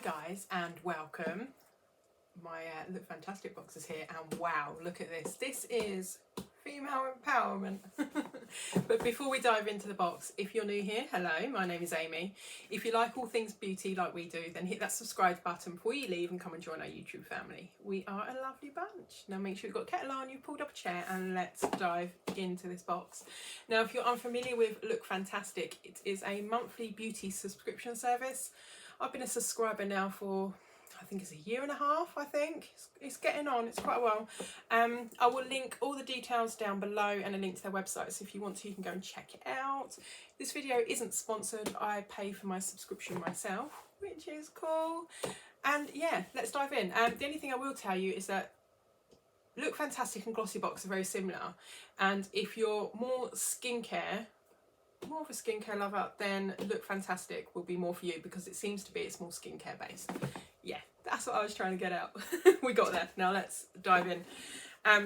guys, and welcome. My Look Fantastic box is here, and wow, look at this. This is female empowerment. But before we dive into the box, if you're new here, hello, my name is Amy. If you like all things beauty like we do, then hit that subscribe button before you leave and come and join our YouTube family. We are a lovely bunch. Now make sure you've got a kettle on, you've pulled up a chair, and let's dive into this box. Now if you're unfamiliar with Look Fantastic, it is a monthly beauty subscription service. I've been a subscriber now for, I think it's a year and a half, I think. It's getting on, it's quite a while. I will link all the details down below and a link to their website, so if you want to, you can go and check it out. This video isn't sponsored, I pay for my subscription myself, which is cool. And yeah, let's dive in. The only thing I will tell you is that Look Fantastic and Glossybox are very similar. And if you're more skincare, more of a skincare lover, then Look Fantastic will be more for you, because it seems to be it's more skincare based. Yeah, that's what I was trying to get out. We got there. Now let's dive in.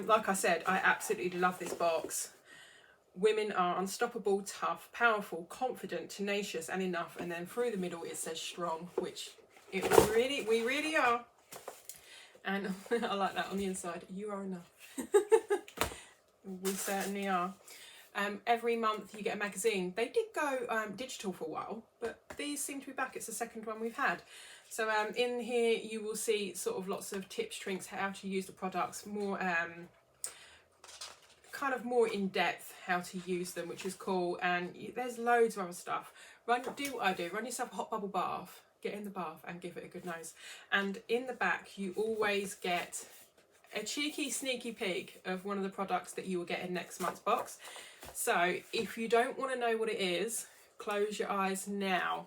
Like I said, I absolutely love this box. Women are unstoppable, tough, powerful, confident, tenacious, and enough. And then through the middle it says strong, which we really are. And I like that on the inside. You are enough. We certainly are. Every month you get a magazine. They did go digital for a while, but these seem to be back. It's the second one we've had. So in here you will see sort of lots of tips, tricks, how to use the products, more kind of more in depth how to use them, which is cool. And there's loads of other stuff. Do what I do, run yourself a hot bubble bath, get in the bath and give it a good nose. And in the back you always get a cheeky sneaky peek of one of the products that you will get in next month's box. So if you don't want to know what it is, close your eyes now.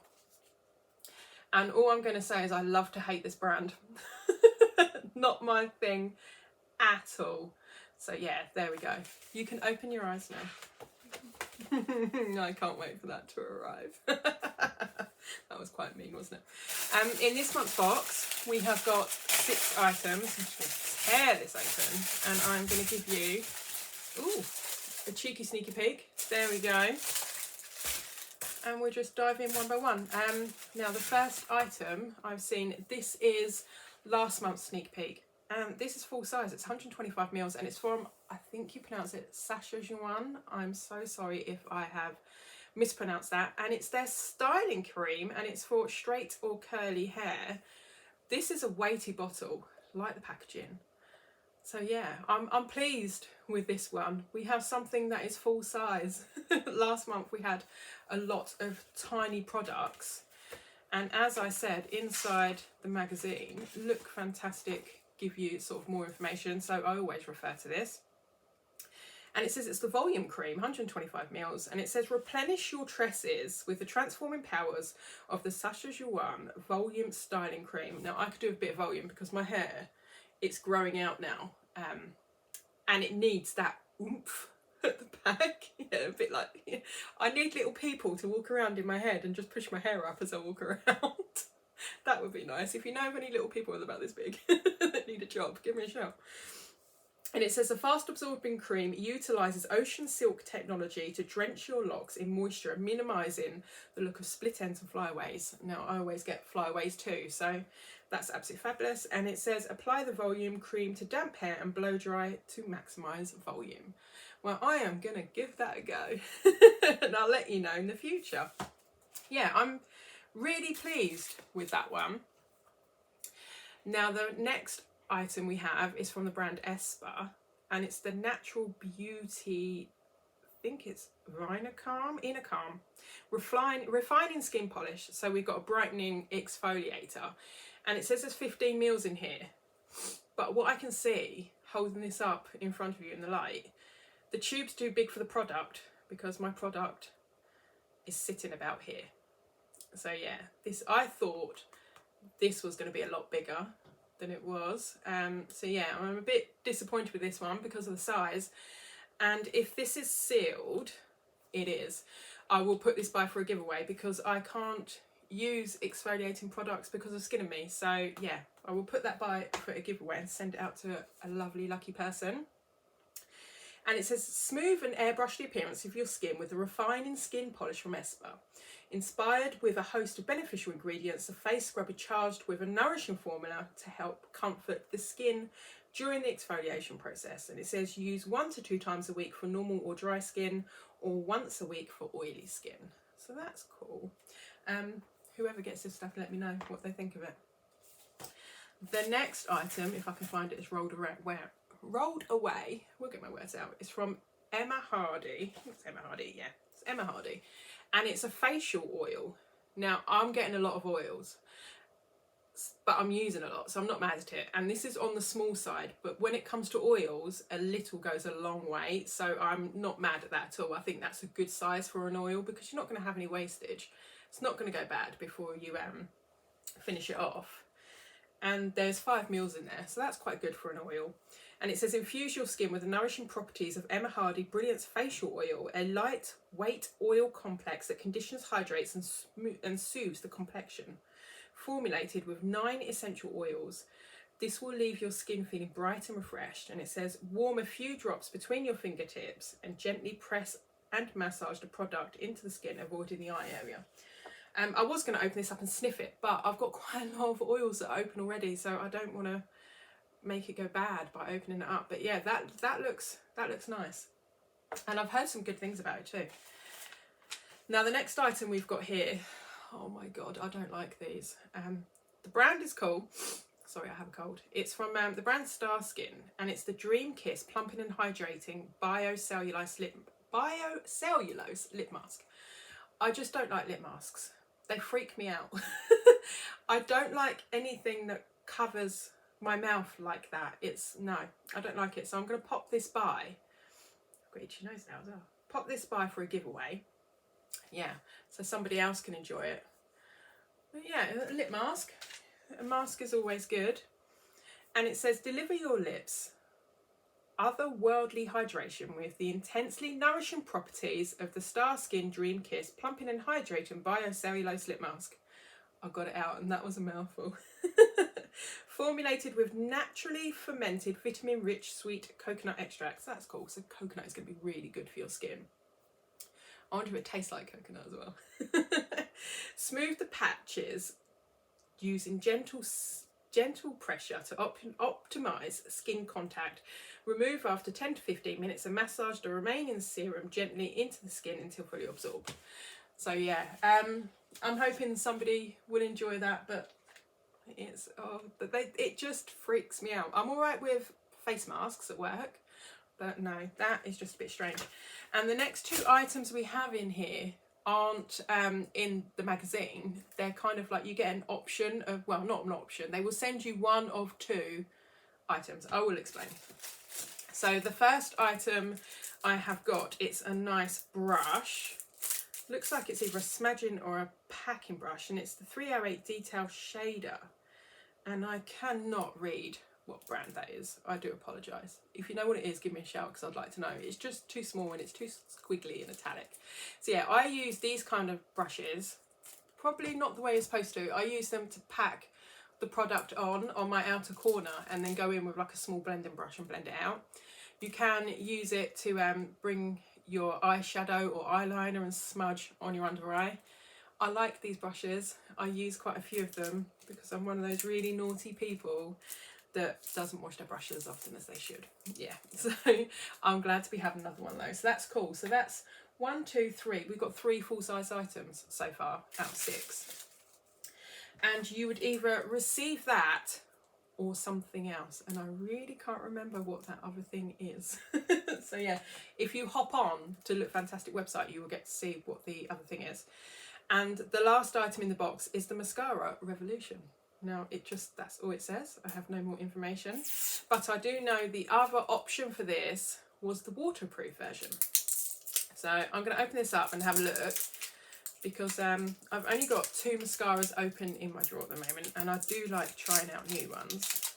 And all I'm going to say is I love to hate this brand. Not my thing at all. So yeah, there we go. You can open your eyes now. I can't wait for that to arrive. That was quite mean, wasn't it? In this month's box, we have got 6 items. I'm just going to tear this open, and I'm going to give you a cheeky sneaky peek. There we go. And we'll just dive in one by one. Now the first item I've seen, this is last month's sneak peek. This is full size, it's 125 mils, and it's from, I think you pronounce it Sacha Juan. I'm so sorry if I have mispronounced that. And it's their styling cream, and it's for straight or curly hair. This is a weighty bottle, like the packaging. So yeah, I'm pleased with this one. We have something that is full size. Last month we had a lot of tiny products. And as I said, inside the magazine, Look Fantastic give you sort of more information. So I always refer to this. And it says it's the volume cream, 125 mils. And it says replenish your tresses with the transforming powers of the Sacha Juan volume styling cream. Now I could do a bit of volume because my hair, it's growing out now, and it needs that oomph at the back. Yeah, a bit like, yeah. I need little people to walk around in my head and just push my hair up as I walk around. That would be nice. If you know of any little people about this big that need a job, give me a shout. And it says a fast absorbing cream utilises ocean silk technology to drench your locks in moisture, minimising the look of split ends and flyaways. Now I always get flyaways too, so that's absolutely fabulous. And it says apply the volume cream to damp hair and blow dry to maximise volume. Well, I am going to give that a go and I'll let you know in the future. Yeah, I'm really pleased with that one. Now the next item we have is from the brand Espa, and it's the Natural Beauty, I think it's Inner Calm refining skin polish. So we've got a brightening exfoliator, and it says there's 15 mils in here, but what I can see holding this up in front of you in the light, the tube's too big for the product because my product is sitting about here. So yeah, I thought this was going to be a lot bigger than it was. So yeah, I'm a bit disappointed with this one because of the size. And if this is sealed, it is. I will put this by for a giveaway because I can't use exfoliating products because of Skin and Me. So yeah, I will put that by for a giveaway and send it out to a lovely lucky person. And it says, smooth and airbrush the appearance of your skin with a refining skin polish from Esper. Inspired with a host of beneficial ingredients, the face scrub is charged with a nourishing formula to help comfort the skin during the exfoliation process. And it says use 1 to 2 times a week for normal or dry skin, or once a week for oily skin. So that's cool. Whoever gets this stuff, let me know what they think of it. The next item, if I can find it, is rolled away. We'll get my words out. It's from Emma Hardy. It's Emma Hardy, yeah. It's Emma Hardy. And it's a facial oil. Now, I'm getting a lot of oils, but I'm using a lot, so I'm not mad at it. And this is on the small side, but when it comes to oils, a little goes a long way. So I'm not mad at that at all. I think that's a good size for an oil because you're not going to have any wastage. It's not going to go bad before you finish it off. And there's 5 ml in there, so that's quite good for an oil. And it says infuse your skin with the nourishing properties of Emma Hardy Brilliance Facial Oil, a lightweight oil complex that conditions, hydrates and soothes the complexion. Formulated with 9 essential oils, this will leave your skin feeling bright and refreshed. And it says warm a few drops between your fingertips and gently press and massage the product into the skin, avoiding the eye area. I was going to open this up and sniff it, but I've got quite a lot of oils that are open already, so I don't want to make it go bad by opening it up. But yeah, that looks nice, and I've heard some good things about it too. Now the next item we've got here, oh my god, I don't like these. The brand is cool. Sorry, I have a cold. It's from the brand Star Skin, and it's the Dream Kiss Plumping and Hydrating Biocellulose Lip Mask. I just don't like lip masks. They freak me out. I don't like anything that covers my mouth like that. No, I don't like it. So I'm going to pop this by. I've got itchy nose now as well. Pop this by for a giveaway. Yeah, so somebody else can enjoy it. But yeah, a lip mask. A mask is always good. And it says, deliver your lips otherworldly hydration with the intensely nourishing properties of the Star Skin Dream Kiss Plumping and Hydrating Biocellulose Lip Mask. I got it out and that was a mouthful. Formulated with naturally fermented vitamin-rich sweet coconut extracts. That's cool. So coconut is going to be really good for your skin. I wonder if it tastes like coconut as well. Smooth the patches using gentle pressure to optimize skin contact. Remove after 10 to 15 minutes and massage the remaining serum gently into the skin until fully absorbed. So yeah, I'm hoping somebody will enjoy that, but it just freaks me out. I'm all right with face masks at work, but no, that is just a bit strange. And the next 2 items we have in here aren't in the magazine. They're kind of like you get an option of, well, not an option, they will send you one of 2 items. I will explain. So the first item I have got, it's a nice brush. Looks like it's either a smudging or a packing brush, and it's the 308 Detail Shader. And I cannot read what brand that is. I do apologise. If you know what it is, give me a shout because I'd like to know. It's just too small and it's too squiggly and italic. So yeah, I use these kind of brushes, probably not the way you're supposed to. I use them to pack the product on my outer corner and then go in with like a small blending brush and blend it out. You can use it to bring your eyeshadow or eyeliner and smudge on your under eye. I like these brushes. I use quite a few of them because I'm one of those really naughty people that doesn't wash their brushes as often as they should. Yeah, so I'm glad to be having another one of those. So that's cool. So that's 1, 2, 3. We've got 3 full-size items so far out of 6. And you would either receive that or something else. And I really can't remember what that other thing is. So yeah, if you hop on to Look Fantastic website, you will get to see what the other thing is. And the last item in the box is the Mascara Revolution. Now, that's all it says. I have no more information. But I do know the other option for this was the waterproof version. So I'm going to open this up and have a look because I've only got 2 mascaras open in my drawer at the moment, and I do like trying out new ones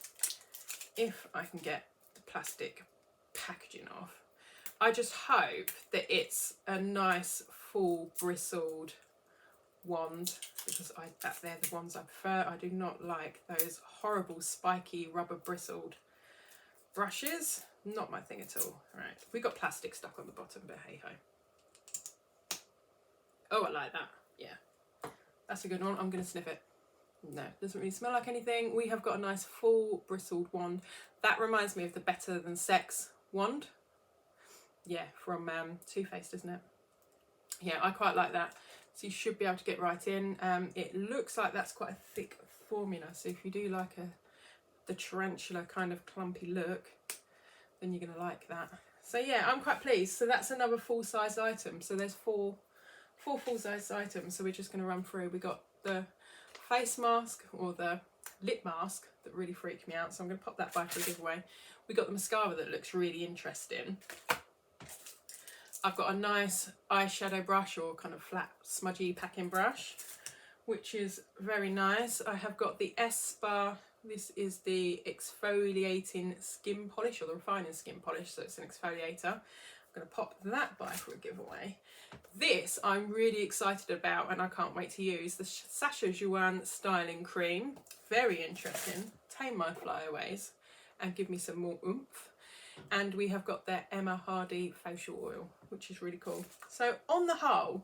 if I can get the plastic packaging off. I just hope that it's a nice full bristled wand because they're the ones I prefer. I do not like those horrible spiky rubber bristled brushes, not my thing at all. Right, we got plastic stuck on the bottom, but hey ho. Oh, I like that. Yeah, that's a good one. I'm gonna sniff it. No, doesn't really smell like anything. We have got a nice full bristled wand. That reminds me of the Better Than Sex wand. Yeah, from Too Faced, isn't it? Yeah, I quite like that. So you should be able to get right in. It looks like that's quite a thick formula. So if you do like the tarantula kind of clumpy look, then you're gonna like that. So yeah, I'm quite pleased. So that's another full-size item. So there's four full-size items. So we're just gonna run through. We got the face mask or the lip mask that really freaked me out. So I'm gonna pop that by for a giveaway. We got the mascara that looks really interesting. I've got a nice eyeshadow brush or kind of flat smudgy packing brush, which is very nice. I have got the Espa, this is the exfoliating skin polish or the refining skin polish, so it's an exfoliator. I'm going to pop that by for a giveaway. This I'm really excited about and I can't wait to use, the Sacha Joanne styling cream. Very interesting, tame my flyaways and give me some more oomph. And we have got their Emma Hardy facial oil, which is really cool. So on the whole,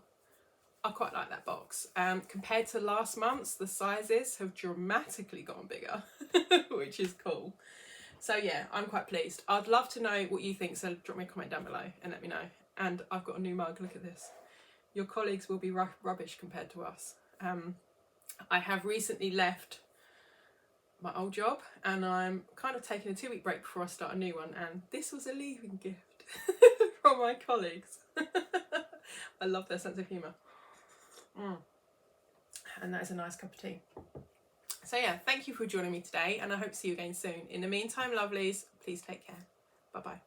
I quite like that box. Compared to last month's, the sizes have dramatically gotten bigger, which is cool. So yeah, I'm quite pleased. I'd love to know what you think, so drop me a comment down below and let me know. And I've got a new mug, look at this. Your colleagues will be rubbish compared to us. I have recently left my old job and I'm kind of taking a 2-week break before I start a new one, and this was a leaving gift from my colleagues. I love their sense of humour. And that is a nice cup of tea. So yeah, thank you for joining me today and I hope to see you again soon. In the meantime, lovelies, please take care. Bye bye.